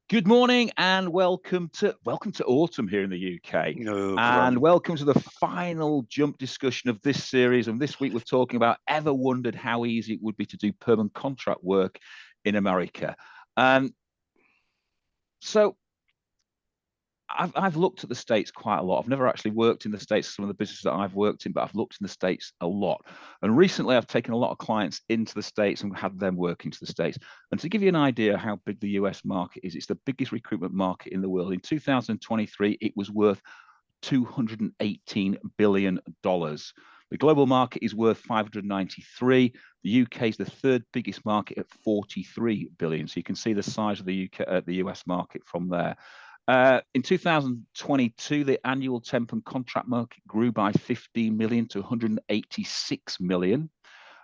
Good morning and welcome to autumn here in the UK. No, And great. welcome to the final jump discussion of this series. And this week we're talking about ever wondered how easy it would be to do permanent contract work in America. Um, so I've looked at the States quite a lot. I've never actually worked in the States, some of the businesses that I've worked in, but I've looked in the States a lot. And recently I've taken a lot of clients into the States and had them work into the States. And to give you an idea how big the US market is, it's the biggest recruitment market in the world. In 2023, it was worth $218 billion. The global market is worth 593. The UK is the third biggest market at 43 billion. So you can see the size of the the US market from there. In 2022, the annual temp and contract market grew by 15 million to 186 million.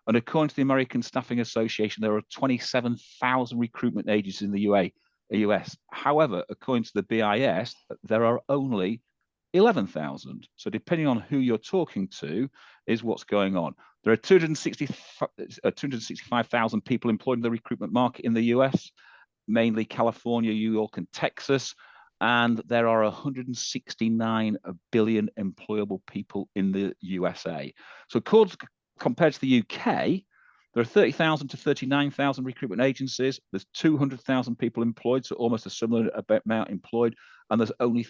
And according to the American Staffing Association, there are 27,000 recruitment agencies in the US. However, according to the BIS, there are only 11,000. So depending on who you're talking to is what's going on. There are 265,000 people employed in the recruitment market in the US, mainly California, New York, and Texas. And there are 169 billion employable people in the USA. So compared to the UK, there are 30,000 to 39,000 recruitment agencies. There's 200,000 people employed, so almost a similar amount employed. And there's only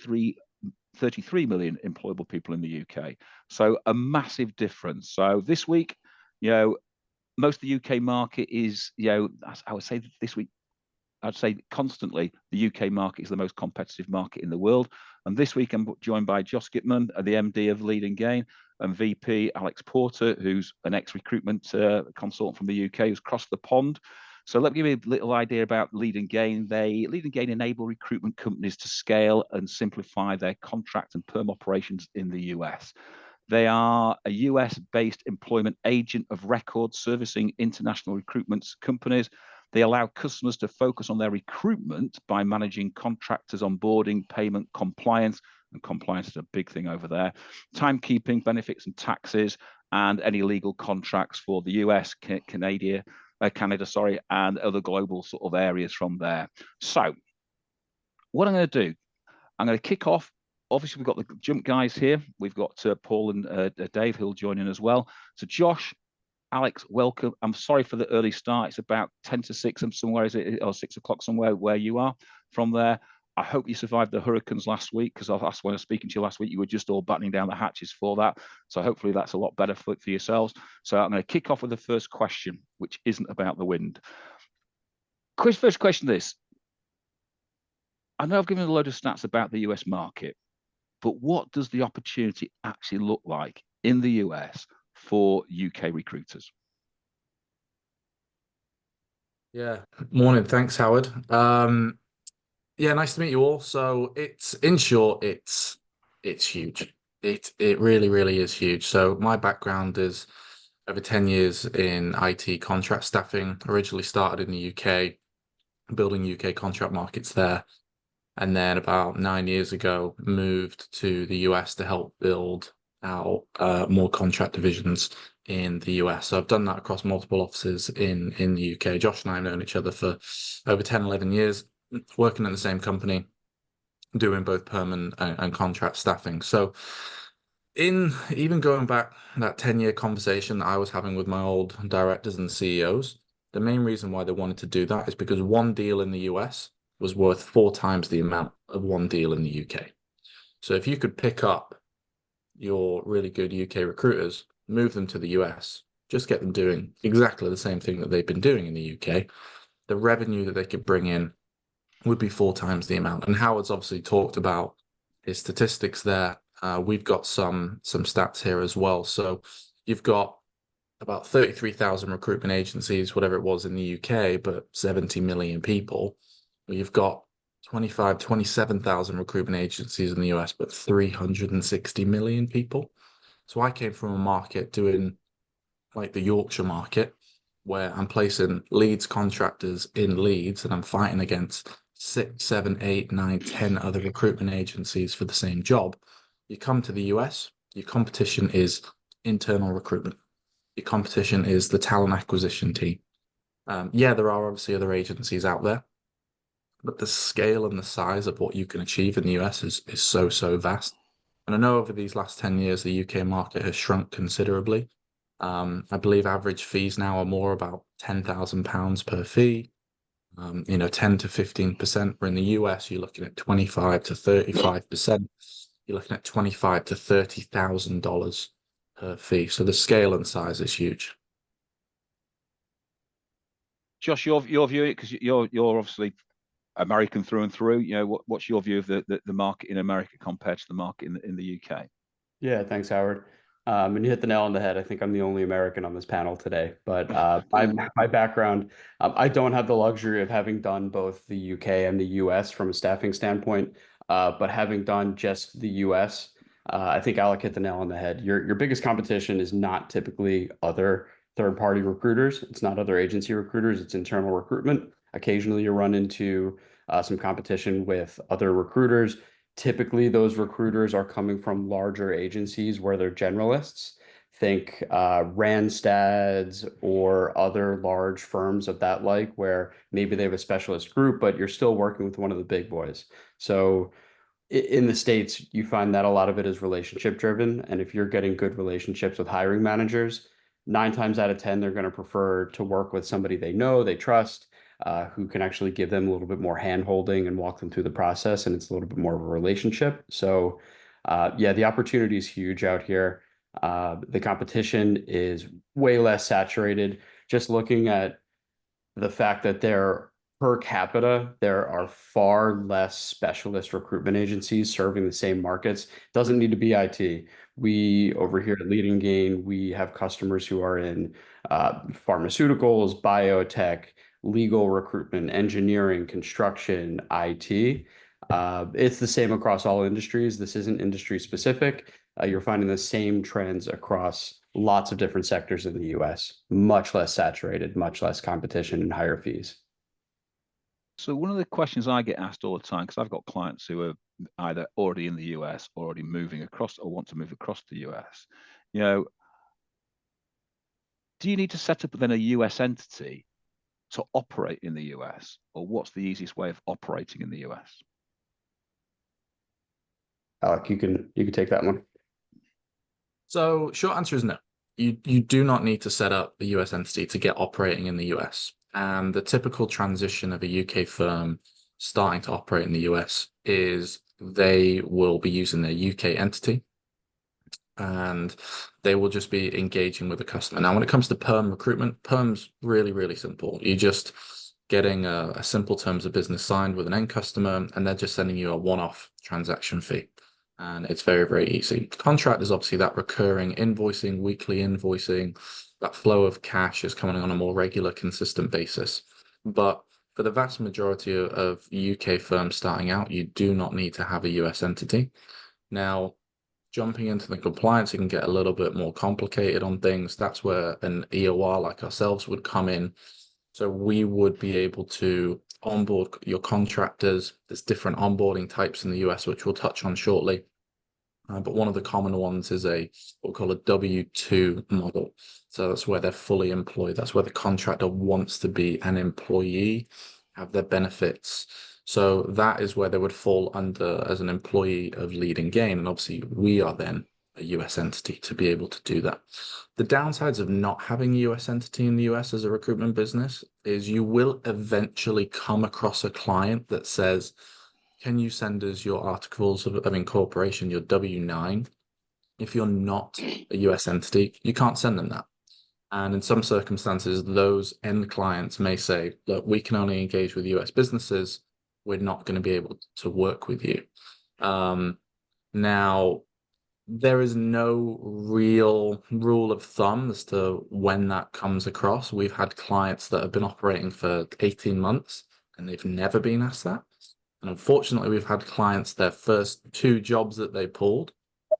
33 million employable people in the UK. So a massive difference. So this week, most of the UK market is, I would say this week, I'd say constantly the UK market is the most competitive market in the world. And this week I'm joined by Josh Gitman, the MD of Lead and Gain, and VP Alex Porter, who's an ex-recruitment consultant from the UK who's crossed the pond. So let me give you a little idea about Lead and Gain. Lead and Gain enable recruitment companies to scale and simplify their contract and perm operations in the US. They are a US-based employment agent of record servicing international recruitment companies. They allow customers to focus on their recruitment by managing contractors, onboarding, payment, compliance, and compliance is a big thing over there, timekeeping, benefits and taxes, and any legal contracts for the US, Canada, and other global sort of areas from there. So what I'm going to do, I'm going to kick off. Obviously, we've got the jump guys here. We've got Paul and Dave who'll join in as well. So Josh, Alex, welcome. I'm sorry for the early start. It's about 10 to 6 somewhere, is it? Or 6 o'clock somewhere where you are from there. I hope you survived the hurricanes last week, because when I was speaking to you last week, you were just all battening down the hatches for that. So hopefully that's a lot better for yourselves. So I'm going to kick off with the first question, which isn't about the wind. First question this. I know I've given a load of stats about the US market, but what does the opportunity actually look like in the US for UK recruiters? Yeah, morning. Thanks, Howard. Yeah, nice to meet you all. So it's in short, it's huge. It really is huge. So my background is over 10 years in IT contract staffing. Originally started in the UK, building UK contract markets there. And then about 9 years ago, moved to the US to help build out more contract divisions in the US. So I've done that across multiple offices in the UK. Josh and I have known each other for over 10, 11 years, working in the same company, doing both perm and contract staffing. So in even going back that 10-year conversation that I was having with my old directors and CEOs, the main reason why they wanted to do that is because one deal in the US was worth 4 times the amount of one deal in the UK. So if you could pick up your really good UK recruiters, move them to the US, just get them doing exactly the same thing that they've been doing in the UK, the revenue that they could bring in would be 4 times the amount. And Howard's obviously talked about his statistics there. We've got some stats here as well. So you've got about 33,000 recruitment agencies, whatever it was in the UK, but 70 million people. You've got 27,000 recruitment agencies in the US, but 360 million people. So I came from a market doing like the Yorkshire market, where I'm placing Leeds contractors in Leeds and I'm fighting against 6, 7, 8, 9, 10 other recruitment agencies for the same job. You come to the US, your competition is internal recruitment. Your competition is the talent acquisition team. Yeah, there are obviously other agencies out there. but the scale and the size of what you can achieve in the US is so vast. And I know over these last 10 years, the UK market has shrunk considerably. I believe average fees now are more about £10,000 per fee. 10 to 15%. Where in the US, you're looking at 25 to 35%. You're looking at 25 to $30,000 per fee. So the scale and size is huge. Josh, your view, because you're obviously American through and through. What's your view of the market in America compared to the market in the UK? Yeah, thanks, Howard. And you hit the nail on the head. I think I'm the only American on this panel today. But my background, I don't have the luxury of having done both the UK and the US from a staffing standpoint. But having done just the US, I think Alec hit the nail on the head. Your biggest competition is not typically other third-party recruiters. It's not other agency recruiters. It's internal recruitment. Occasionally, you run into some competition with other recruiters. Typically, those recruiters are coming from larger agencies where they're generalists. Think Randstad's or other large firms of that like, where maybe they have a specialist group, but you're still working with one of the big boys. So in the States, you find that a lot of it is relationship driven. And if you're getting good relationships with hiring managers, 9 times out of 10, they're going to prefer to work with somebody they know, they trust, who can actually give them a little bit more hand holding and walk them through the process. And it's a little bit more of a relationship. So, yeah, the opportunity is huge out here. The competition is way less saturated. Just looking at the fact that per capita, there are far less specialist recruitment agencies serving the same markets. Doesn't need to be IT. We over here at Leading Gain, we have customers who are in pharmaceuticals, biotech, legal recruitment, engineering, construction, IT. It's the same across all industries. This isn't industry specific. You're finding the same trends across lots of different sectors in the US, much less saturated, much less competition and higher fees. So one of the questions I get asked all the time, because I've got clients who are either already in the US or already moving across or want to move across the US, do you need to set up then a US entity to operate in the US, or what's the easiest way of operating in the US? Alec, you can take that one. So short answer is no. You do not need to set up a US entity to get operating in the US. And the typical transition of a UK firm starting to operate in the US is they will be using their UK entity and they will just be engaging with the customer. Now, when it comes to perm recruitment, perm's really simple. You're just getting a simple terms of business signed with an end customer, and they're just sending you a one-off transaction fee. And it's very easy. Contract is obviously that recurring invoicing, weekly invoicing, that flow of cash is coming on a more regular, consistent basis. But for the vast majority of UK firms starting out, you do not need to have a US entity. Now, jumping into the compliance, it can get a little bit more complicated on things. That's where an EOR like ourselves would come in. So we would be able to onboard your contractors. There's different onboarding types in the US, which we'll touch on shortly. But one of the common ones is what we call a W-2 model. So that's where they're fully employed. That's where the contractor wants to be an employee, have their benefits. So that is where they would fall under as an employee of Leading Gain. And obviously we are then a US entity to be able to do that. The downsides of not having a US entity in the US as a recruitment business is you will eventually come across a client that says, can you send us your articles of incorporation, your W-9? If you're not a US entity, you can't send them that. And in some circumstances, those end clients may say, look, we can only engage with US businesses. We're not going to be able to work with you. Now, there is no real rule of thumb as to when that comes across. We've had clients that have been operating for 18 months and they've never been asked that. And unfortunately, we've had clients, their first 2 jobs that they pulled,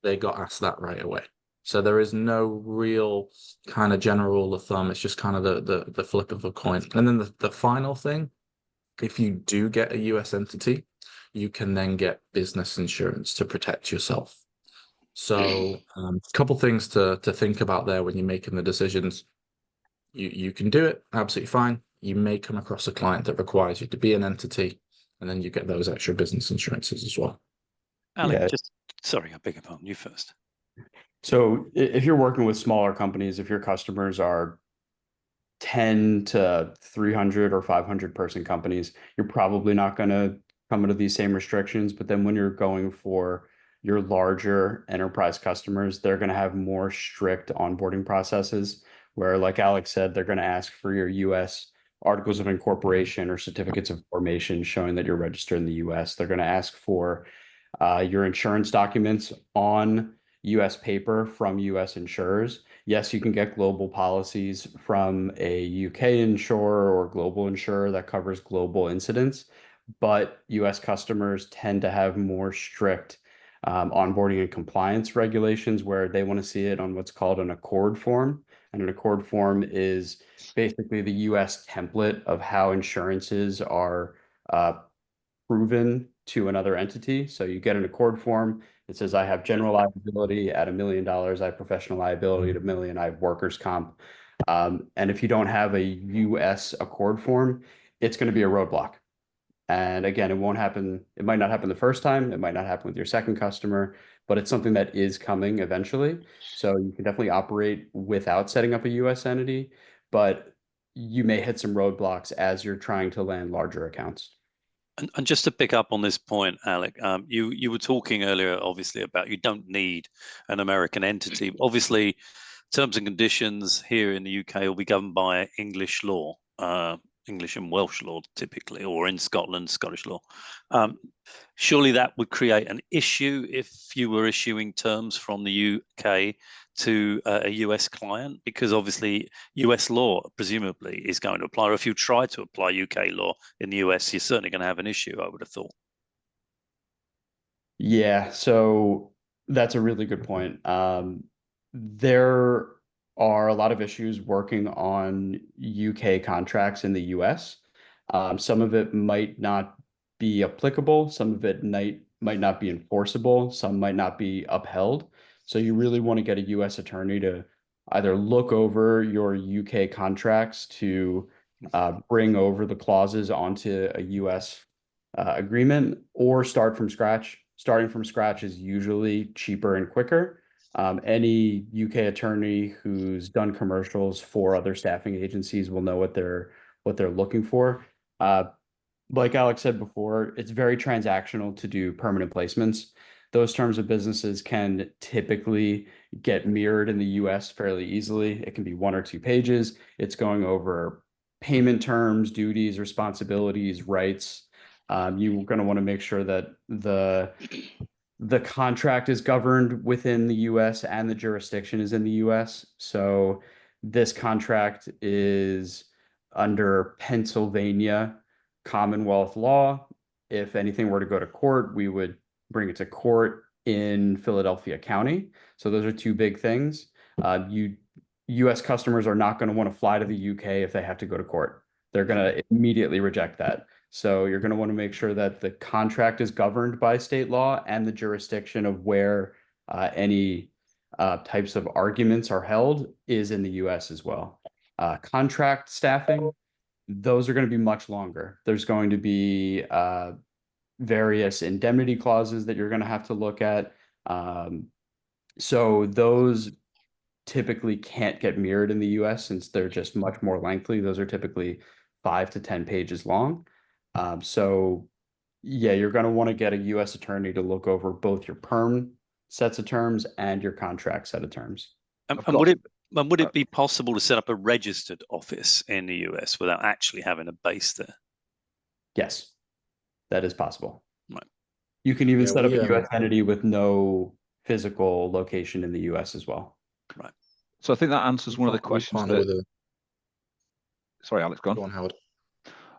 they got asked that right away. So there is no real kind of general rule of thumb. It's just kind of the flip of a coin. And then the final thing, if you do get a US entity, you can then get business insurance to protect yourself. So a couple things to think about there when you're making the decisions. You can do it absolutely fine. You may come across a client that requires you to be an entity. and then you get those extra business insurances as well. Alec, Yeah. sorry, I beg your pardon, you first. So if you're working with smaller companies, if your customers are 10 to 300 or 500 person companies, you're probably not going to come into these same restrictions. But then when you're going for your larger enterprise customers, they're going to have more strict onboarding processes where, like Alex said, they're going to ask for your US articles of incorporation or certificates of formation showing that you're registered in the US. They're going to ask for your insurance documents on US paper from US insurers. Yes, you can get global policies from a UK insurer or global insurer that covers global incidents, but US customers tend to have more strict onboarding and compliance regulations where they want to see it on what's called an accord form. And an accord form is basically the US template of how insurances are proven to another entity. So you get an accord form. It says, I have general liability at $1 million. I have professional liability at $1 million. I have workers' comp. And if you don't have a US accord form, it's going to be a roadblock. And again, it won't happen. It might not happen the first time. It might not happen with your second customer, but it's something that is coming eventually. So you can definitely operate without setting up a US entity, but you may hit some roadblocks as you're trying to land larger accounts. And just to pick up on this point, Alec, you were talking earlier, obviously, about you don't need an American entity. Obviously, terms and conditions here in the UK will be governed by English law, English and Welsh law typically, or in Scotland, Scottish law. Surely that would create an issue if you were issuing terms from the UK to a US client, because obviously US law presumably is going to apply, or if you try to apply UK law in the US, you're certainly going to have an issue, I would have thought. Yeah, so that's a really good point. There are a lot of issues working on UK contracts in the US. Some of it might not be applicable, some of it might not be enforceable, some might not be upheld. So you really want to get a US attorney to either look over your UK contracts to bring over the clauses onto a US agreement or start from scratch. Starting from scratch is usually cheaper and quicker. Any UK attorney who's done commercials for other staffing agencies will know what they're looking for. Like Alex said before, it's very transactional to do permanent placements. Those terms of businesses can typically get mirrored in the US fairly easily. It can be 1 or 2 pages. It's going over payment terms, duties, responsibilities, rights. You're going to want to make sure that the contract is governed within the US and the jurisdiction is in the US. So this contract is under Pennsylvania Commonwealth law. If anything were to go to court, we would bring it to court in Philadelphia County. So those are 2 big things. US customers are not going to want to fly to the UK if they have to go to court. They're going to immediately reject that. So you're going to want to make sure that the contract is governed by state law and the jurisdiction of where any types of arguments are held is in the US as well. Contract staffing, those are going to be much longer. There's going to be various indemnity clauses that you're going to have to look at. So those typically can't get mirrored in the US since they're just much more lengthy. Those are typically 5 to 10 pages long. So yeah, you're going to want to get a US attorney to look over both your perm sets of terms and your contract set of terms. And would it be possible to set up a registered office in the US without actually having a base there? Yes, that is possible. Right. You can even set up a US entity with no physical location in the US as well. Right. So I think that answers one of the questions that... Sorry, Alex, go on. Go on, Howard.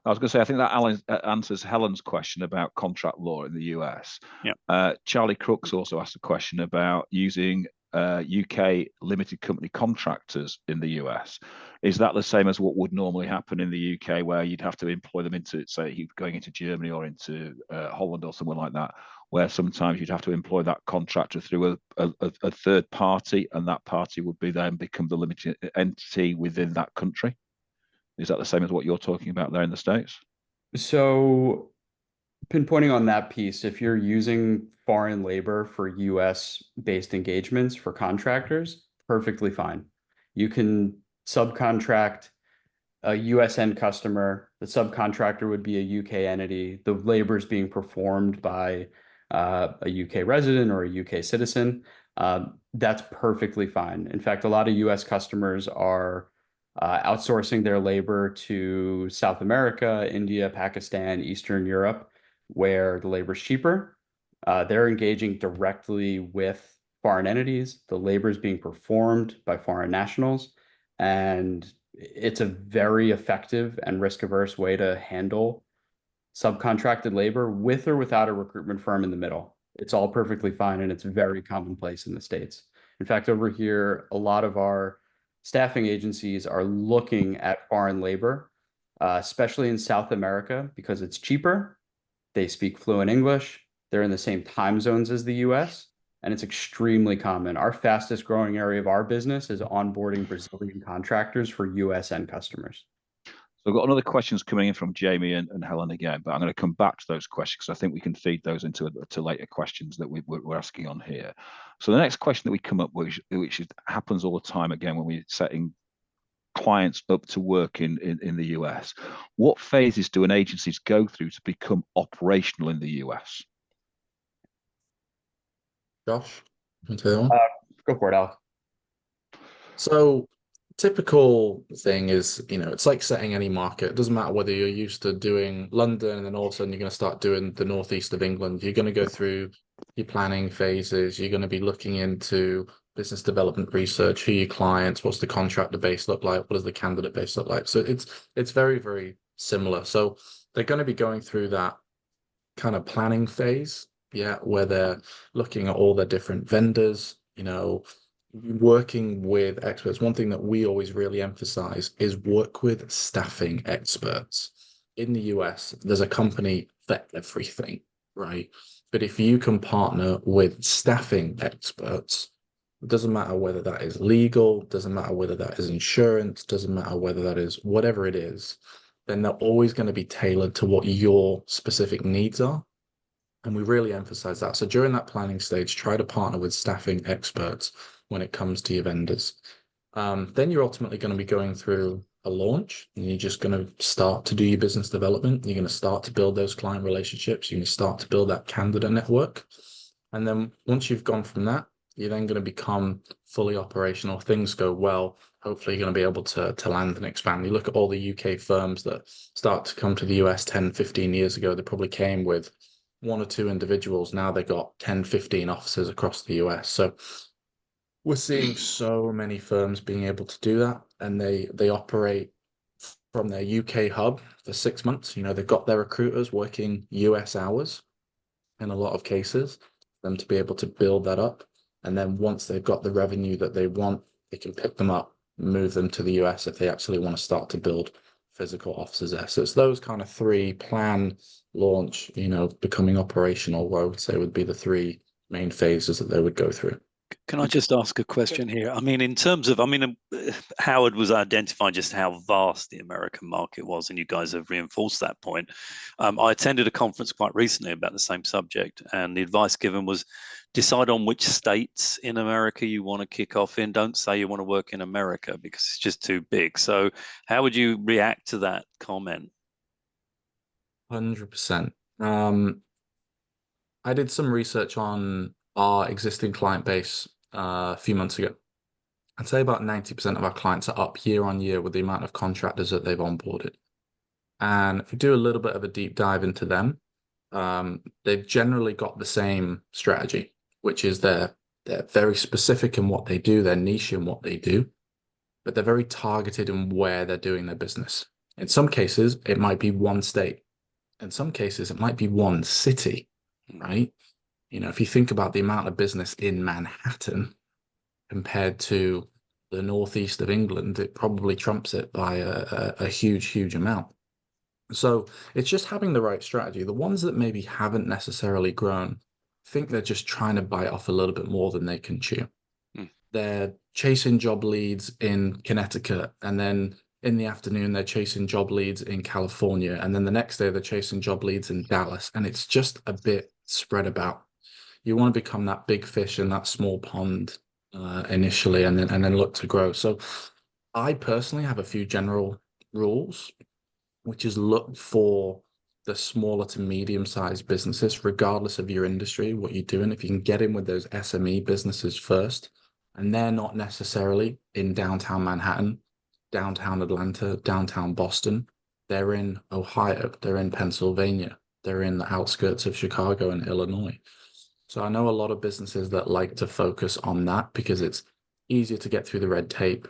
I was going to say, I think that answers Helen's question about contract law in the US. Yeah. Charlie Crooks also asked a question about using UK limited company contractors in the US. Is that the same as what would normally happen in the UK, where you'd have to employ them into, say, going into Germany or into Holland or somewhere like that, where sometimes you'd have to employ that contractor through a third party, and that party would be then become the limited entity within that country? Is that the same as what you're talking about there in the States? So pinpointing on that piece, if you're using foreign labor for US based engagements for contractors, perfectly fine. You can subcontract a US end customer. The subcontractor would be a UK entity. The labor is being performed by a UK resident or a UK citizen. That's perfectly fine. In fact, a lot of US customers are outsourcing their labor to South America, India, Pakistan, Eastern Europe, where the labor is cheaper. They're engaging directly with foreign entities. The labor is being performed by foreign nationals, and it's a very effective and risk-averse way to handle subcontracted labor with or without a recruitment firm in the middle. It's all perfectly fine, and it's very commonplace in the States. In fact, over here, a lot of our staffing agencies are looking at foreign labor, especially in South America, because it's cheaper. They speak fluent English. They're in the same time zones as the US, and it's extremely common. Our fastest growing area of our business is onboarding Brazilian contractors for US end customers. So I've got another questions coming in from Jamie and Helen again, but I'm going to come back to those questions because I think we can feed those into to later questions that we're asking on here. So the next question that we come up with, which happens all the time again when we're setting clients up to work in the US, what phases do an agencies go through to become operational in the US? Josh, you take that one? Go for it, Alex. So typical thing is, it's like setting any market. It doesn't matter whether you're used to doing London and then all of a sudden you're going to start doing the northeast of England. You're going to go through your planning phases. You're going to be looking into business development research, who are your clients, what's the contractor base look like, what does the candidate base look like. So it's very, very similar. So they're going to be going through that kind of planning phase, yeah, where they're looking at all their different vendors, working with experts. One thing that we always really emphasize is work with staffing experts. In the US, there's a company for everything, right? But if you can partner with staffing experts, it doesn't matter whether that is legal, doesn't matter whether that is insurance, doesn't matter whether that is whatever it is, then they're always going to be tailored to what your specific needs are. And we really emphasize that. So during that planning stage, try to partner with staffing experts when it comes to your vendors. Then you're ultimately going to be going through a launch, and you're just going to start to do your business development. You're going to start to build those client relationships. You're going to start to build that candidate network. And then once you've gone from that, you're then going to become fully operational. If things go well, hopefully you're going to be able to land and expand. You look at all the UK firms that start to come to the US 10, 15 years ago, they probably came with one or two individuals. Now they've got 10, 15 offices across the US. So we're seeing so many firms being able to do that, and they operate from their UK hub for 6 months. They've got their recruiters working US hours in a lot of cases, for them to be able to build that up. And then once they've got the revenue that they want, they can pick them up, move them to the US if they actually want to start to build physical offices there. So it's those kind of three: plan, launch, becoming operational, what I would say would be the three main phases that they would go through. Can I just ask a question here? I mean, in terms of, Howard was identifying just how vast the American market was, and you guys have reinforced that point. I attended a conference quite recently about the same subject, and the advice given was decide on which states in America you want to kick off in. Don't say you want to work in America because it's just too big. So how would you react to that comment? 100%. I did some research on our existing client base a few months ago. I'd say about 90% of our clients are up year on year with the amount of contractors that they've onboarded. And if we do a little bit of a deep dive into them, they've generally got the same strategy, which is they're very specific in what they do, they're niche in what they do, but they're very targeted in where they're doing their business. In some cases, it might be one state. In some cases, it might be one city, right? If you think about the amount of business in Manhattan compared to the northeast of England, it probably trumps it by a huge, huge amount. So it's just having the right strategy. The ones that maybe haven't necessarily grown, I think they're just trying to bite off a little bit more than they can chew. They're chasing job leads in Connecticut and then in the afternoon, they're chasing job leads in California. And then the next day, they're chasing job leads in Dallas. And it's just a bit spread about. You want to become that big fish in that small pond initially, and then look to grow. So I personally have a few general rules, which is look for the smaller to medium-sized businesses, regardless of your industry, what you're doing. If you can get in with those SME businesses first, and they're not necessarily in downtown Manhattan, downtown Atlanta, downtown Boston. They're in Ohio, they're in Pennsylvania, they're in the outskirts of Chicago and Illinois. So I know a lot of businesses that like to focus on that because it's easier to get through the red tape.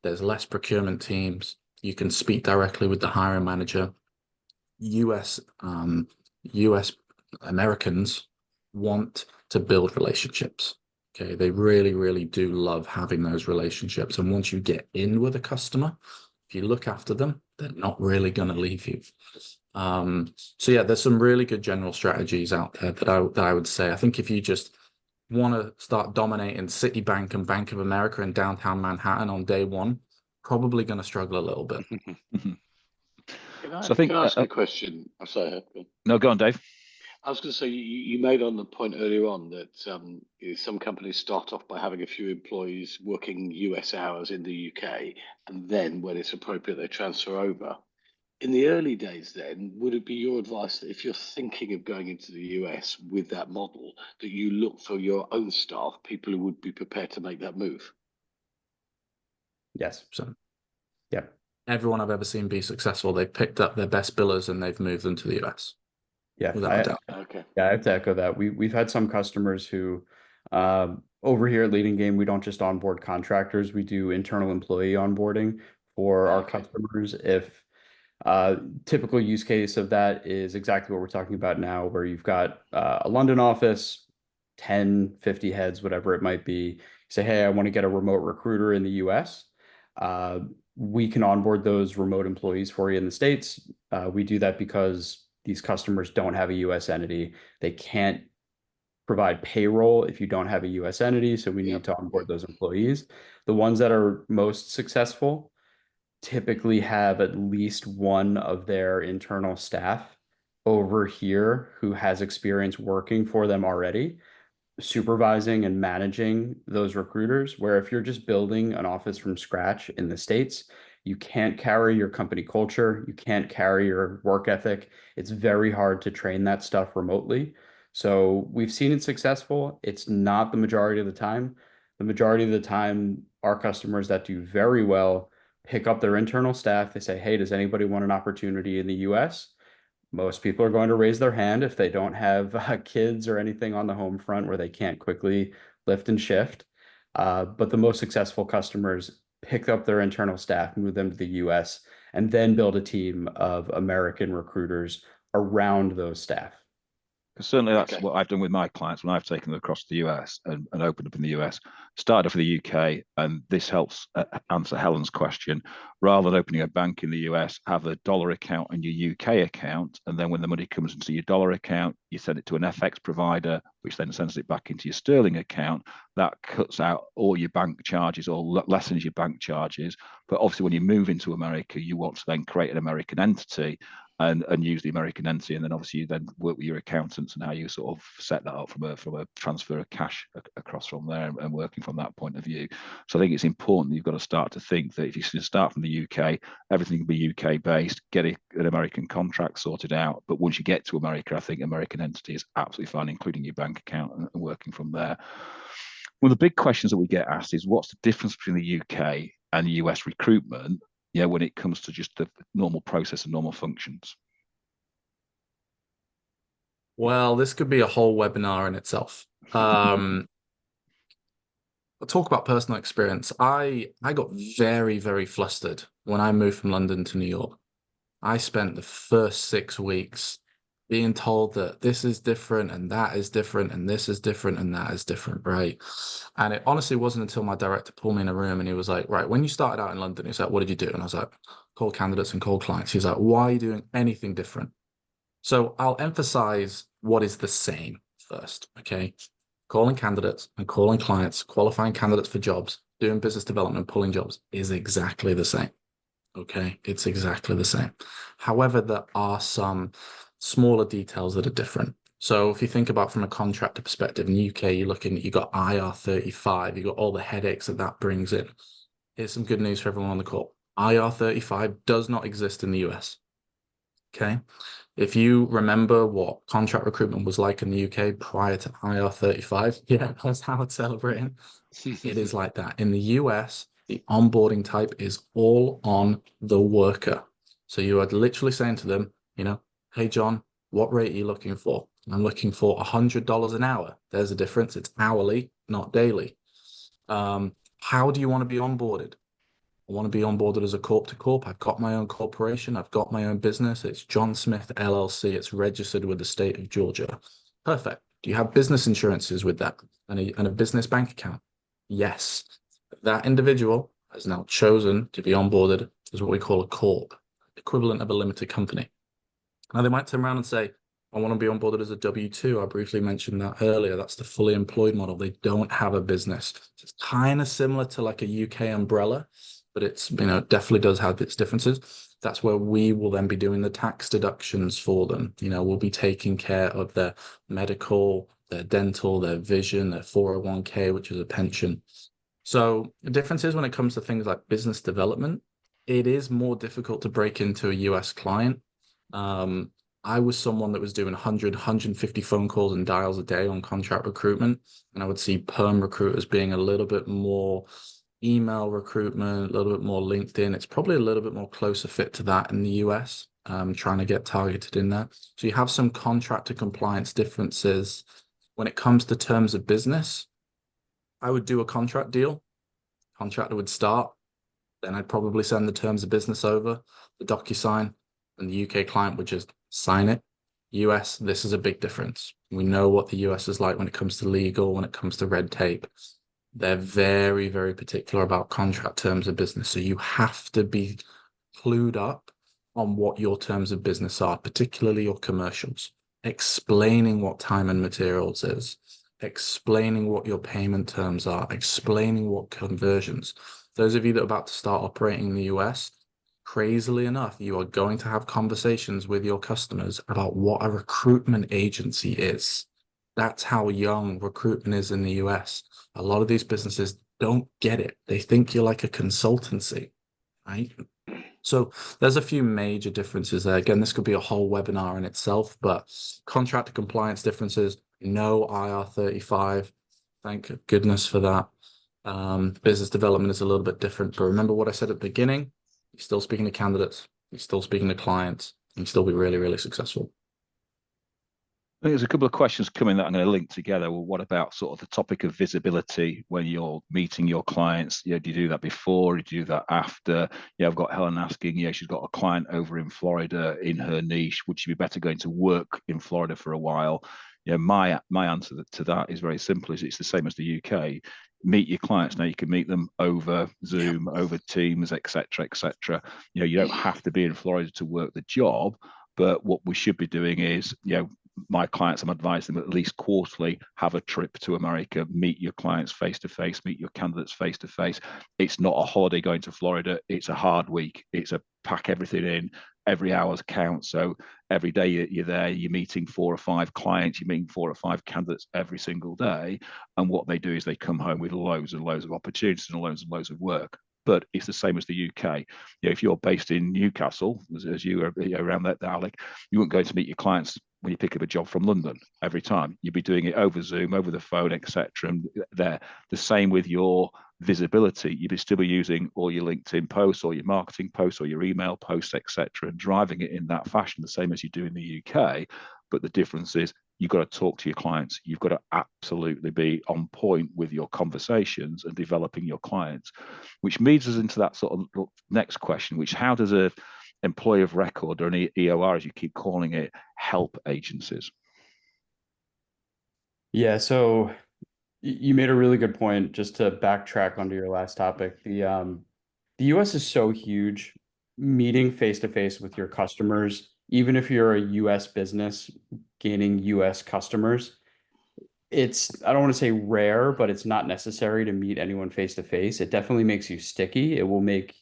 There's less procurement teams. You can speak directly with the hiring manager. US Americans want to build relationships. Okay, they really, really do love having those relationships. And once you get in with a customer, if you look after them, they're not really going to leave you. So yeah, there's some really good general strategies out there that I would say. I think if you just want to start dominating Citibank and Bank of America in downtown Manhattan on day one, probably going to struggle a little bit. Can I ask a question? I'm sorry. No, go on, Dave. I was going to say, you made on the point earlier on that some companies start off by having a few employees working US hours in the UK, and then when it's appropriate, they transfer over. In the early days then, would it be your advice that if you're thinking of going into the US with that model, that you look for your own staff, people who would be prepared to make that move? Yes. So yeah, everyone I've ever seen be successful, they've picked up their best billers and they've moved them to the US. Yeah, without a doubt. Okay. Yeah, I have to echo that. We've had some customers who, over here at Leading Game, we don't just onboard contractors, we do internal employee onboarding for our customers. If typical use case of that is exactly what we're talking about now, where you've got a London office, 10, 50 heads, whatever it might be. You say, hey, I want to get a remote recruiter in the US. We can onboard those remote employees for you in the States. We do that because these customers don't have a US entity. They can't provide payroll if you don't have a US entity. So we need to onboard those employees. The ones that are most successful typically have at least one of their internal staff over here who has experience working for them already, supervising and managing those recruiters. Where if you're just building an office from scratch in the States, you can't carry your company culture, you can't carry your work ethic. It's very hard to train that stuff remotely. So we've seen it successful. It's not the majority of the time. The majority of the time, our customers that do very well pick up their internal staff. They say, hey, does anybody want an opportunity in the US? Most people are going to raise their hand if they don't have kids or anything on the home front where they can't quickly lift and shift. But the most successful customers pick up their internal staff, move them to the US, and then build a team of American recruiters around those staff. Certainly, that's what I've done with my clients when I've taken them across the US and opened up in the US. Started off with the UK, and this helps answer Helen's question. Rather than opening a bank in the US, have a dollar account on your UK account, and then when the money comes into your dollar account, you send it to an FX provider, which then sends it back into your sterling account. That cuts out all your bank charges or lessens your bank charges. But obviously, when you move into America, you want to then create an American entity and use the American entity, and then obviously you then work with your accountants and how you sort of set that up from a transfer of cash across from there and working from that point of view. So I think it's important that you've got to start to think that if you start from the UK, everything can be UK based, get an American contract sorted out. But once you get to America, I think American entity is absolutely fine, including your bank account and working from there. One of the big questions that we get asked is what's the difference between the UK and US recruitment? Yeah, when it comes to just the normal process and normal functions. Well, this could be a whole webinar in itself. I'll talk about personal experience. I got very, very flustered when I moved from London to New York. I spent the first 6 weeks being told that this is different and that is different and this is different and that is different, right? And it honestly wasn't until my director pulled me in a room and he was like, right, when you started out in London, he's like, what did you do? And I was like, call candidates and call clients. He's like, why are you doing anything different? So I'll emphasize what is the same first, okay? Calling candidates and calling clients, qualifying candidates for jobs, doing business development, pulling jobs is exactly the same. Okay, it's exactly the same. However, there are some smaller details that are different. So if you think about from a contractor perspective, in the UK, you're looking, you got IR35, you got all the headaches that that brings in. Here's some good news for everyone on the call. IR35 does not exist in the US. Okay. If you remember what contract recruitment was like in the UK prior to IR35, yeah, that's how it's celebrating. It is like that. In the US, the onboarding type is all on the worker. So you are literally saying to them, hey, John, what rate are you looking for? I'm looking for $100 an hour. There's a difference. It's hourly, not daily. How do you want to be onboarded? I want to be onboarded as a corp to corp. I've got my own corporation. I've got my own business. It's John Smith LLC. It's registered with the state of Georgia. Perfect. Do you have business insurances with that and a business bank account? Yes. That individual has now chosen to be onboarded as what we call a corp, equivalent of a limited company. Now they might turn around and say, I want to be onboarded as a W-2. I briefly mentioned that earlier. That's the fully employed model. They don't have a business. So it's kind of similar to like a UK umbrella, but it's, definitely does have its differences. That's where we will then be doing the tax deductions for them. We'll be taking care of their medical, their dental, their vision, their 401k, which is a pension. So the difference is when it comes to things like business development, it is more difficult to break into a US client. I was someone that was doing 100, 150 phone calls and dials a day on contract recruitment. And I would see perm recruiters being a little bit more email recruitment, a little bit more LinkedIn. It's probably a little bit more closer fit to that in the US, trying to get targeted in that. So you have some contractor compliance differences. When it comes to terms of business, I would do a contract deal. Contractor would start. Then I'd probably send the terms of business over, the DocuSign, and the UK client would just sign it. US, this is a big difference. We know what the US is like when it comes to legal, when it comes to red tape. They're very, very particular about contract terms of business. So you have to be clued up on what your terms of business are, particularly your commercials, explaining what time and materials is, explaining what your payment terms are, explaining what conversions. Those of you that are about to start operating in the US, crazily enough, you are going to have conversations with your customers about what a recruitment agency is. That's how young recruitment is in the US. A lot of these businesses don't get it. They think you're like a consultancy, right? So there's a few major differences there. Again, this could be a whole webinar in itself, but contractor compliance differences, no IR35. Thank goodness for that. Business development is a little bit different, but remember what I said at the beginning, you're still speaking to candidates, you're still speaking to clients, and you still be really, really successful. I think there's a couple of questions coming that I'm going to link together. Well, what about sort of the topic of visibility when you're meeting your clients? Do you do that before? Do you do that after? I've got Helen asking, she's got a client over in Florida in her niche. Would she be better going to work in Florida for a while? My answer to that is very simple. It's the same as the UK. Meet your clients now. You can meet them over Zoom, over Teams, etc., etc. You don't have to be in Florida to work the job. But what we should be doing is, my clients, I'm advising them at least quarterly, have a trip to America, meet your clients face to face, meet your candidates face to face. It's not a holiday going to Florida. It's a hard week. It's a pack everything in. Every hour's count. So every day you're there, you're meeting 4 or 5 clients, you're meeting 4 or 5 candidates every single day. And what they do is they come home with loads and loads of opportunities and loads of work. But it's the same as the UK. If you're based in Newcastle, as you are around that, Alec, you wouldn't go to meet your clients when you pick up a job from London every time. You'd be doing it over Zoom, over the phone, etc. And they're the same with your visibility. You'd still be using all your LinkedIn posts or your marketing posts or your email posts, etc., and driving it in that fashion, the same as you do in the UK. But the difference is you've got to talk to your clients. You've got to absolutely be on point with your conversations and developing your clients, which leads us into that sort of next question, which how does a employee of record, or an EOR, as you keep calling it, help agencies? Yeah, so you made a really good point. Just to backtrack onto your last topic, the US is so huge. Meeting face to face with your customers, even if you're a US business gaining US customers, I don't want to say rare, but it's not necessary to meet anyone face to face. It definitely makes you sticky. It will make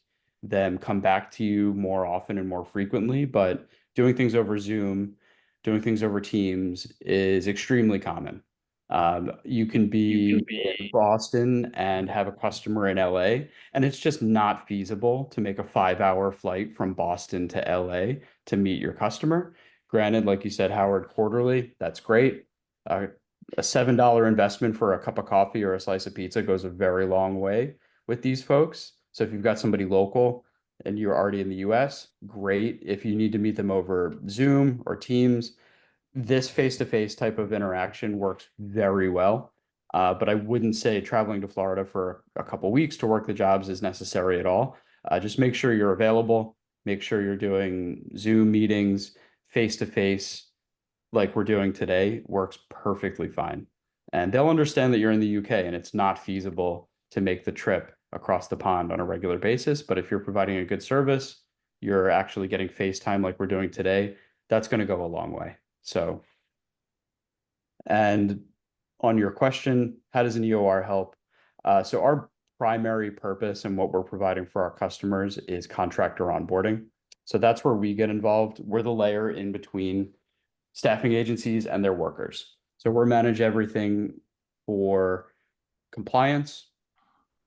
them come back to you more often and more frequently. But doing things over Zoom, doing things over Teams is extremely common. You can be in Boston and have a customer in LA, and it's just not feasible to make a 5-hour flight from Boston to LA to meet your customer. Granted, like you said, Howard, quarterly, that's great. A $7 investment for a cup of coffee or a slice of pizza goes a very long way with these folks. So if you've got somebody local and you're already in the US, great. If you need to meet them over Zoom or Teams, this face-to-face type of interaction works very well. But I wouldn't say traveling to Florida for a couple weeks to work the jobs is necessary at all. Just make sure you're available, make sure you're doing Zoom meetings, face-to-face, like we're doing today, works perfectly fine. And they'll understand that you're in the UK and it's not feasible to make the trip across the pond on a regular basis. But if you're providing a good service, you're actually getting FaceTime like we're doing today, that's going to go a long way. So, and on your question, how does an EOR help? So our primary purpose and what we're providing for our customers is contractor onboarding. So that's where we get involved. We're the layer in between staffing agencies and their workers. So we're manage everything for compliance,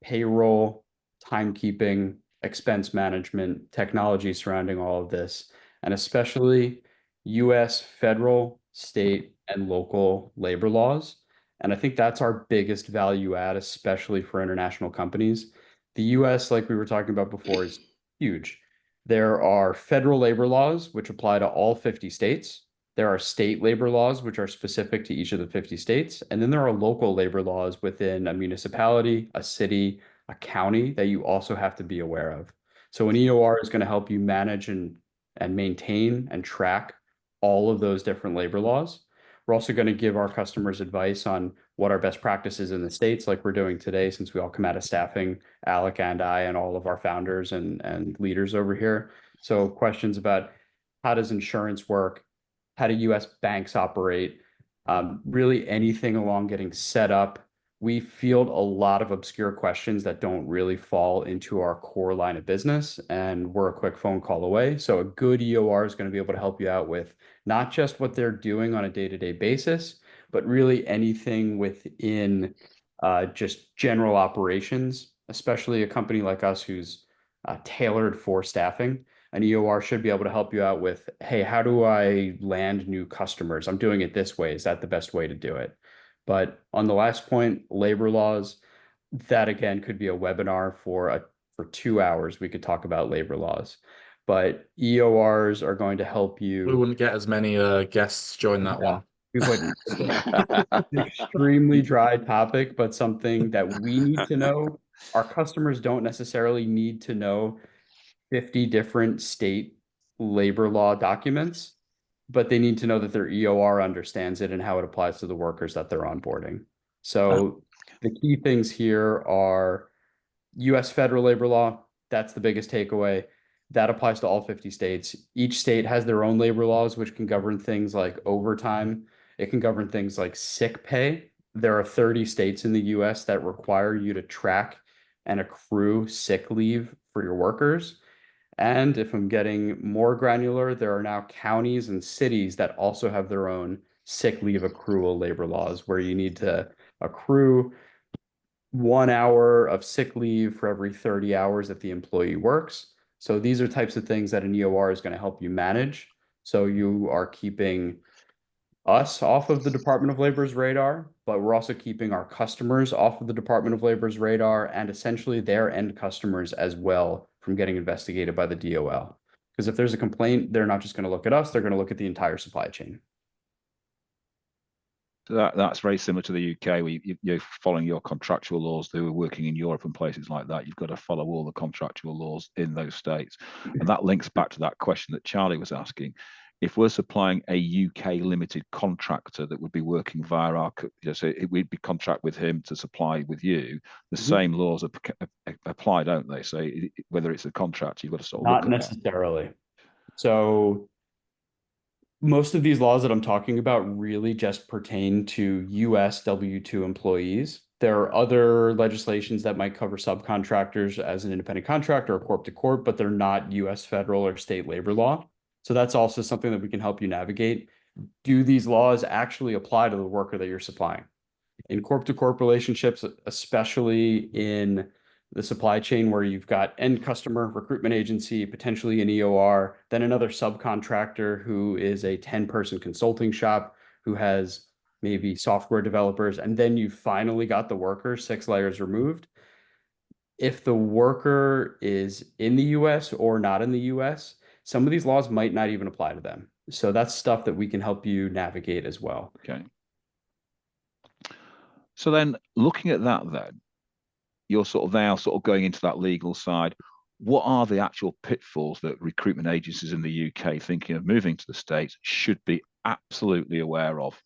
payroll, timekeeping, expense management, technology surrounding all of this, and especially US federal, state, and local labor laws. And I think that's our biggest value add, especially for international companies. The US, like we were talking about before, is huge. There are federal labor laws, which apply to all 50 states. There are state labor laws, which are specific to each of the 50 states. And then there are local labor laws within a municipality, a city, a county that you also have to be aware of. So an EOR is going to help you manage and maintain and track all of those different labor laws. We're also going to give our customers advice on what are best practices in the states, like we're doing today, since we all come out of staffing, Alec and I, and all of our founders and leaders over here. So questions about how does insurance work? How do US banks operate? Really anything along getting set up. We field a lot of obscure questions that don't really fall into our core line of business, and we're a quick phone call away. So a good EOR is going to be able to help you out with not just what they're doing on a day-to-day basis, but really anything within just general operations, especially a company like us who's tailored for staffing. An EOR should be able to help you out with, hey, how do I land new customers? I'm doing it this way. Is that the best way to do it? But on the last point, labor laws, that again could be a webinar for 2 hours. We could talk about labor laws, but EORs are going to help you. We wouldn't get as many guests join that one. We wouldn't. It's an extremely dry topic, but something that we need to know. Our customers don't necessarily need to know 50 different state labor law documents, but they need to know that their EOR understands it and how it applies to the workers that they're onboarding. So the key things here are US federal labor law. That's the biggest takeaway. That applies to all 50 states. Each state has their own labor laws, which can govern things like overtime. It can govern things like sick pay. There are 30 states in the US that require you to track and accrue sick leave for your workers. And if I'm getting more granular, there are now counties and cities that also have their own sick leave accrual labor laws where you need to accrue 1 hour of sick leave for every 30 hours that the employee works. So these are types of things that an EOR is going to help you manage. So you are keeping us off of the Department of Labor's radar, but we're also keeping our customers off of the Department of Labor's radar and essentially their end customers as well from getting investigated by the DOL. Because if there's a complaint, they're not just going to look at us, they're going to look at the entire supply chain. So that's very similar to the UK, where you're following your contractual laws. Who are working in Europe and places like that, you've got to follow all the contractual laws in those states. And that links back to that question that Charlie was asking. If we're supplying a UK limited contractor that would be working via our, so we'd be contract with him to supply with you, the same laws apply, don't they? So whether it's a contract, you've got to sort of Not necessarily. So most of these laws that I'm talking about really just pertain to US W-2 employees. There are other legislations that might cover subcontractors as an independent contractor or corp to corp, but they're not US federal or state labor law. So that's also something that we can help you navigate. Do these laws actually apply to the worker that you're supplying? In corp to corp relationships, especially in the supply chain where you've got end customer, recruitment agency, potentially an EOR, then another subcontractor who is a 10-person consulting shop who has maybe software developers, and then you finally got the worker 6 layers removed. If the worker is in the US or not in the US, some of these laws might not even apply to them. So that's stuff that we can help you navigate as well. Okay. So then looking at that, then you're sort of now sort of going into that legal side. What are the actual pitfalls that recruitment agencies in the UK thinking of moving to the States should be absolutely aware of?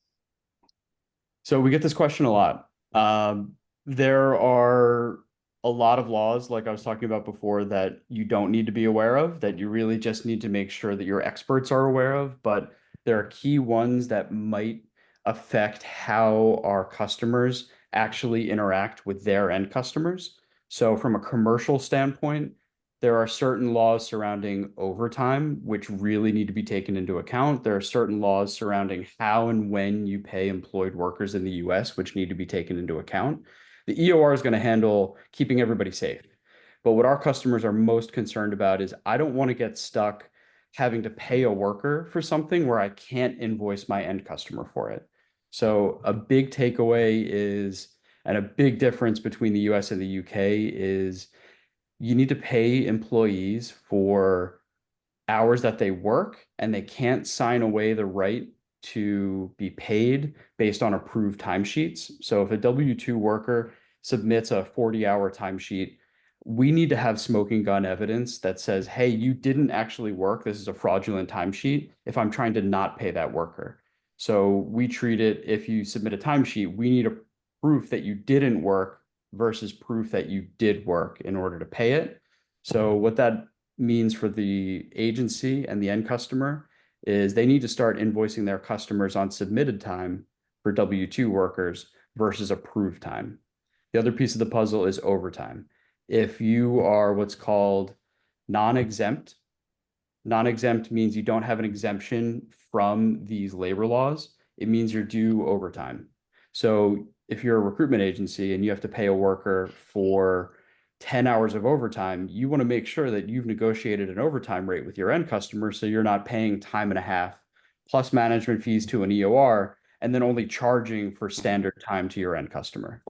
So we get this question a lot. There are a lot of laws, like I was talking about before, that you don't need to be aware of, that you really just need to make sure that your experts are aware of. But there are key ones that might affect how our customers actually interact with their end customers. So from a commercial standpoint, there are certain laws surrounding overtime, which really need to be taken into account. There are certain laws surrounding how and when you pay employed workers in the US, which need to be taken into account. The EOR is going to handle keeping everybody safe. But what our customers are most concerned about is I don't want to get stuck having to pay a worker for something where I can't invoice my end customer for it. So a big takeaway is, and a big difference between the US and the UK is, you need to pay employees for hours that they work, and they can't sign away the right to be paid based on approved timesheets. So if a W-2 worker submits a 40-hour timesheet, we need to have smoking gun evidence that says, hey, you didn't actually work. This is a fraudulent timesheet if I'm trying to not pay that worker. So we treat it, if you submit a timesheet, we need a proof that you didn't work versus proof that you did work in order to pay it. So what that means for the agency and the end customer is they need to start invoicing their customers on submitted time for W-2 workers versus approved time. The other piece of the puzzle is overtime. If you are what's called non-exempt, non-exempt means you don't have an exemption from these labor laws. It means you're due overtime. So if you're a recruitment agency and you have to pay a worker for 10 hours of overtime, you want to make sure that you've negotiated an overtime rate with your end customer so you're not paying time and a half plus management fees to an EOR and then only charging for standard time to your end customer.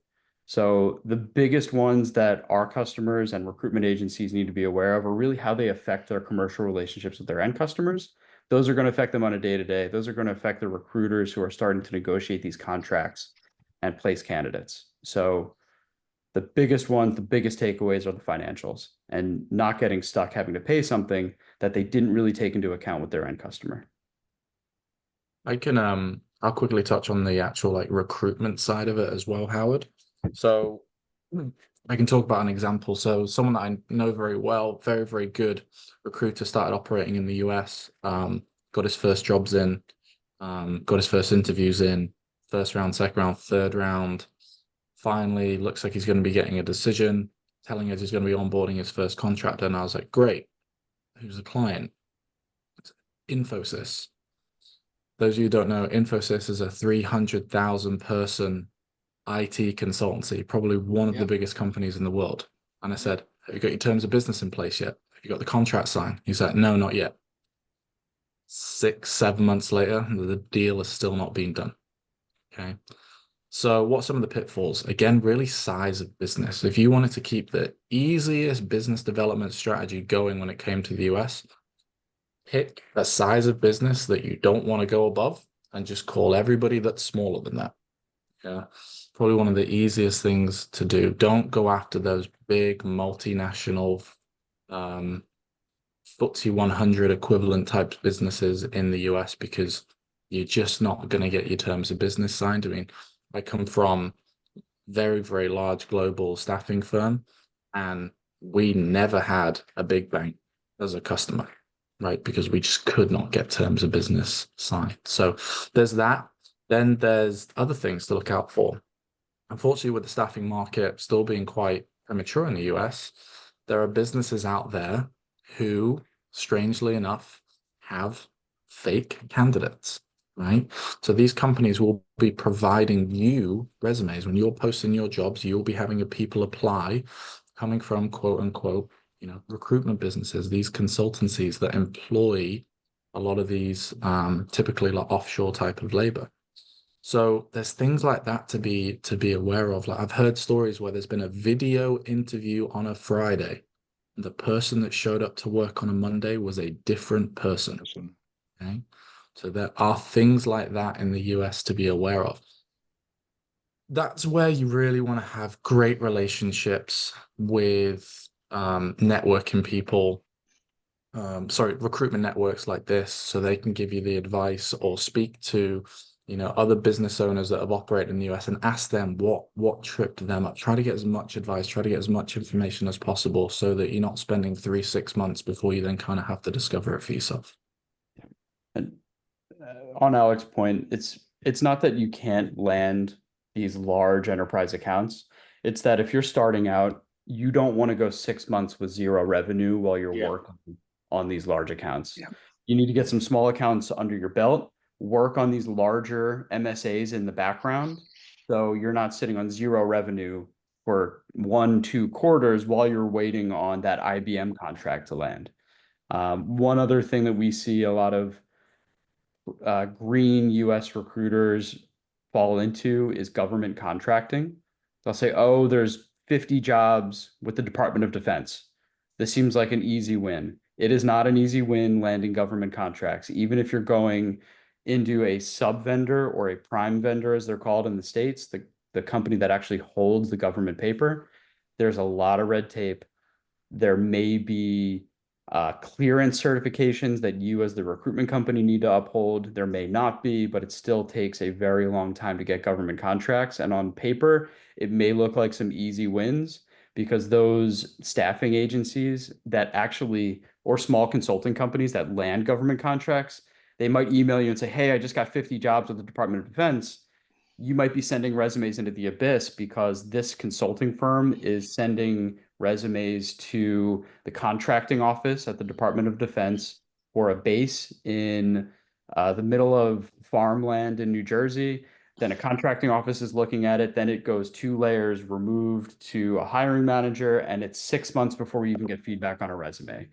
So the biggest ones that our customers and recruitment agencies need to be aware of are really how they affect their commercial relationships with their end customers. Those are going to affect them on a day-to-day. Those are going to affect the recruiters who are starting to negotiate these contracts and place candidates. So the biggest ones, the biggest takeaways are the financials and not getting stuck having to pay something that they didn't really take into account with their end customer. I'll quickly touch on the actual like recruitment side of it as well, Howard. So I can talk about an example. So someone that I know very well, very, very good recruiter, started operating in the US, got his first jobs in, got his first interviews in, first round, second round, third round. Finally, looks like he's going to be getting a decision, telling us he's going to be onboarding his first contractor. And I was like, great. Who's the client? It's Infosys. Those of you who don't know, Infosys is a 300,000 person IT consultancy, probably one of the biggest companies in the world. And I said, have you got your terms of business in place yet? Have you got the contract signed? He said, no, not yet. 6-7 months later, the deal has still not been done. Okay. So what's some of the pitfalls? Again, really size of business. If you wanted to keep the easiest business development strategy going when it came to the US, pick a size of business that you don't want to go above and just call everybody that's smaller than that. Yeah, probably one of the easiest things to do. Don't go after those big multinational FTSE 100 equivalent type businesses in the US because you're just not going to get your terms of business signed. I mean, I come from very, very large global staffing firm, and we never had a big bank as a customer, right? Because we just could not get terms of business signed. So there's that. Then there's other things to look out for. unfortunately, with the staffing market still being quite premature in the US, there are businesses out there who, strangely enough, have fake candidates, right? So these companies will be providing you resumes. When you're posting your jobs, you'll be having people apply coming from quote unquote, recruitment businesses, these consultancies that employ a lot of these typically like offshore type of labor. So there's things like that to be aware of. Like I've heard stories where there's been a video interview on a Friday. And the person that showed up to work on a Monday was a different person. Okay. So there are things like that in the US to be aware of. That's where you really want to have great relationships with networking people, recruitment networks like this, so they can give you the advice or speak to, other business owners that have operated in the US and ask them what tripped them up. Try to get as much advice, try to get as much information as possible so that you're not spending 3-6 months before you then kind of have to discover it for yourself. And on Alex's point, it's not that you can't land these large enterprise accounts. It's that if you're starting out, you don't want to go 6 months with zero revenue while you're working on these large accounts. Yeah. You need to get some small accounts under your belt, work on these larger MSAs in the background. So you're not sitting on zero revenue for 1-2 quarters while you're waiting on that IBM contract to land. One other thing that we see a lot of green US recruiters fall into is government contracting. They'll say, oh, there's 50 jobs with the Department of Defense. This seems like an easy win. It is not an easy win landing government contracts, even if you're going into a sub vendor or a prime vendor, as they're called in the States, the company that actually holds the government paper. There's a lot of red tape. There may be clearance certifications that you as the recruitment company need to uphold. There may not be, but it still takes a very long time to get government contracts. And on paper, it may look like some easy wins because those staffing agencies that actually, or small consulting companies that land government contracts, they might email you and say, hey, I just got 50 jobs with the Department of Defense. You might be sending resumes into the abyss because this consulting firm is sending resumes to the contracting office at the Department of Defense for a base in the middle of farmland in New Jersey. Then a contracting office is looking at it. Then it goes 2 layers removed to a hiring manager, and it's 6 months before we even get feedback on a resume.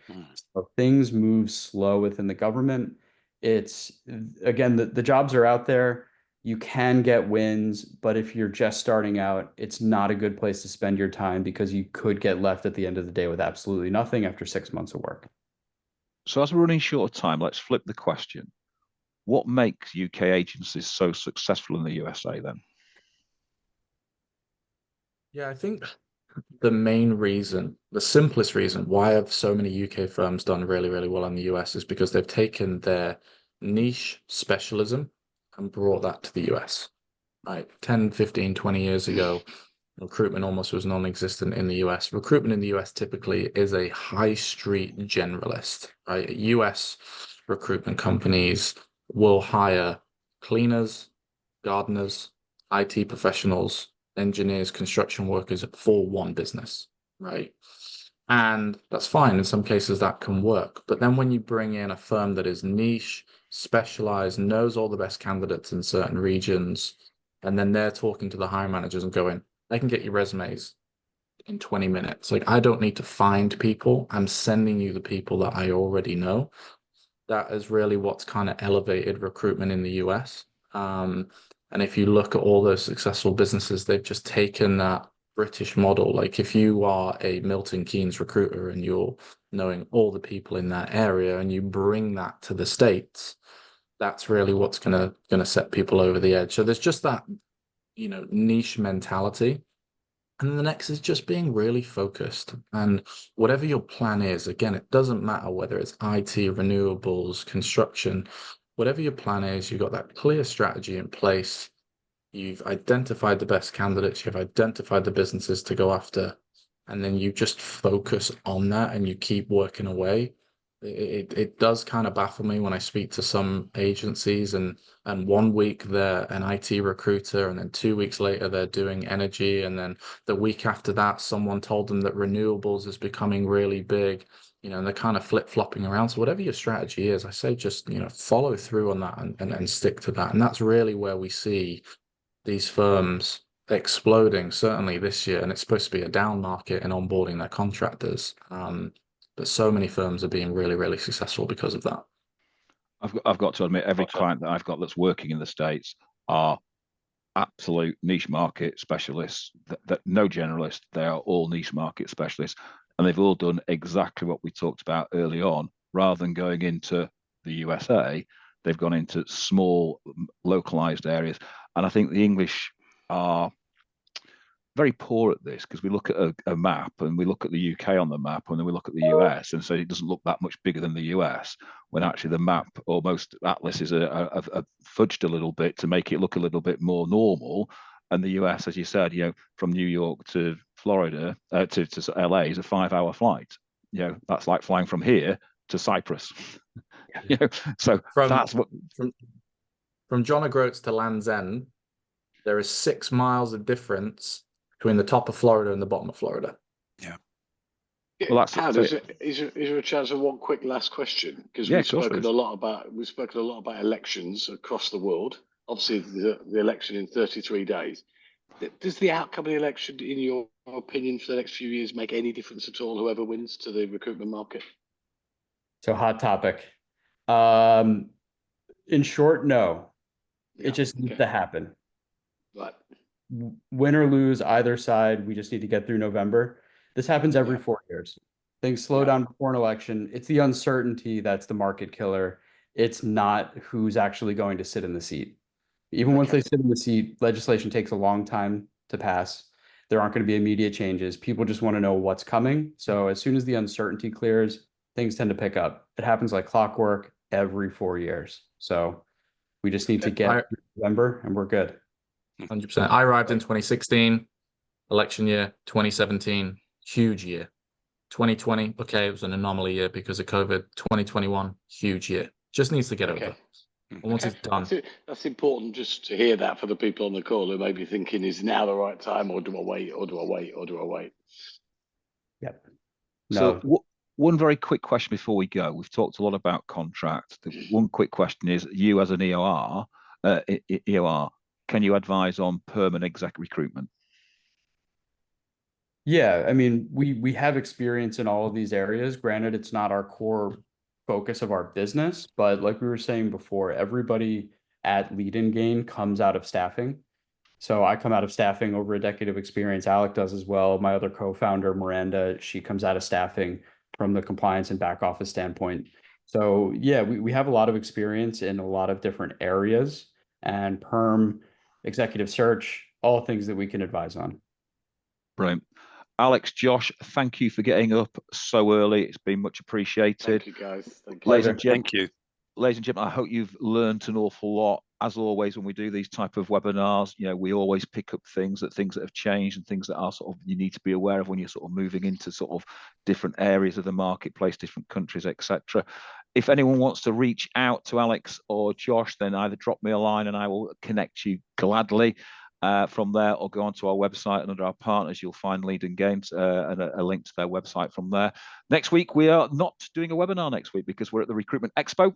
So things move slow within the government. It's, again, the jobs are out there. You can get wins, but if you're just starting out, it's not a good place to spend your time because you could get left at the end of the day with absolutely nothing after 6 months of work. So as we're running short of time, let's flip the question. What makes UK agencies so successful in the USA then? Yeah, I think the main reason, the simplest reason why have so many UK firms done really, really well in the US is because they've taken their niche specialism and brought that to the US. Right, 10, 15, 20 years ago, recruitment almost was non-existent in the US. Recruitment in the US typically is a high street generalist, right? US recruitment companies will hire cleaners, gardeners, IT professionals, engineers, construction workers for one business, right? And that's fine. In some cases, that can work. But then when you bring in a firm that is niche, specialized, knows all the best candidates in certain regions, and then they're talking to the hiring managers and going, I can get you resumes in 20 minutes. Like, I don't need to find people. I'm sending you the people that I already know. That is really what's kind of elevated recruitment in the US. And if you look at all those successful businesses, they've just taken that British model. Like if you are a Milton Keynes recruiter and you're knowing all the people in that area and you bring that to the States, that's really what's gonna set people over the edge. So there's just that, niche mentality. And then the next is just being really focused. And whatever your plan is, again, it doesn't matter whether it's IT, renewables, construction, whatever your plan is, you've got that clear strategy in place. You've identified the best candidates, you've identified the businesses to go after, and then you just focus on that and you keep working away. It does kind of baffle me when I speak to some agencies, and 1 week they're an IT recruiter, and then 2 weeks later they're doing energy, and then the week after that someone told them that renewables is becoming really big, and they're kind of flip-flopping around. So whatever your strategy is, I say just follow through on that and stick to that. And that's really where we see these firms exploding, certainly this year, and it's supposed to be a down market in onboarding their contractors. But so many firms are being really, really successful because of that. I've got to admit, every client that I've got that's working in the States are absolute niche market specialists. That no generalists, they are all niche market specialists, and they've all done exactly what we talked about early on. Rather than going into the USA, they've gone into small, localized areas. And I think the English are very poor at this, because we look at a map and we look at the UK on the map, and then we look at the US and say it doesn't look that much bigger than the US, when actually the map, or most atlases are fudged a little bit to make it look a little bit more normal. And the US, as you said, from New York to Florida to LA is a 5-hour flight. That's like flying from here to Cyprus. So that's what from John O'Groats to Land's End, there is 6 miles of difference between the top of Florida and the bottom of Florida. Yeah. Well, that's is there a chance of one quick last question? Because Yeah, we've spoken a lot about elections across the world. Obviously, the election in 33 days. Does the outcome of the election, in your opinion, for the next few years make any difference at all, whoever wins, to the recruitment market? So hot topic. In short, no. Yeah, it just needs to happen. Right. Win or lose either side, we just need to get through November. This happens every 4 years. Things slow down before an election. It's the uncertainty that's the market killer. It's not who's actually going to sit in the seat. Even once they sit in the seat, legislation takes a long time to pass. There aren't going to be immediate changes. People just want to know what's coming. So as soon as the uncertainty clears, things tend to pick up. It happens like clockwork every 4 years. So we just need to get through November and we're good. 100%. I arrived in 2016, election year. 2017, huge year. 2020, okay, it was an anomaly year because of COVID. 2021, huge year. Just needs to get over. And once it's done. That's important just to hear that for the people on the call who may be thinking, is now the right time, or do I wait, or do I wait, or do I wait? Yep. No. So one very quick question before we go. We've talked a lot about contracts. The one quick question is, you as an EOR, can you advise on perm and exec recruitment? Yeah, I mean, we have experience in all of these areas. Granted, it's not our core focus of our business, but like we were saying before, everybody at Lead and Gain comes out of staffing. So I come out of staffing, over a decade of experience. Alec does as well. My other co-founder, Miranda, she comes out of staffing from the compliance and back office standpoint. So yeah, we have a lot of experience in a lot of different areas, and perm, executive search, all things that we can advise on. Brilliant. Alex, Josh, thank you for getting up so early. It's been much appreciated. Thank you, guys. Thank you. Thank you. Ladies and gentlemen, I hope you've learned an awful lot. As always, when we do these type of webinars, we always pick up things that have changed and things that are sort of you need to be aware of when you're sort of moving into sort of different areas of the marketplace, different countries, etc. If anyone wants to reach out to Alex or Josh, then either drop me a line and I will connect you gladly. From there, or go onto our website, and under our partners you'll find Lead and Games and a link to their website from there. Next week we are not doing a webinar next week because we're at the Recruitment Expo.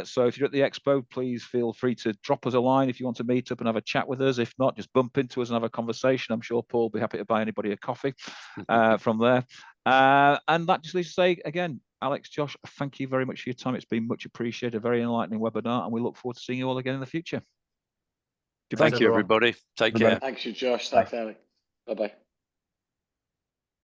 So if you're at the Expo, please feel free to drop us a line if you want to meet up and have a chat with us. If not, just bump into us and have a conversation. I'm sure Paul will be happy to buy anybody a coffee from there. And that just leaves to say again, Alex, Josh, thank you very much for your time. It's been much appreciated, a very enlightening webinar, and we look forward to seeing you all again in the future. Thank you, everybody. Take care. Thank you, Josh. Thanks, Alec. Bye-bye.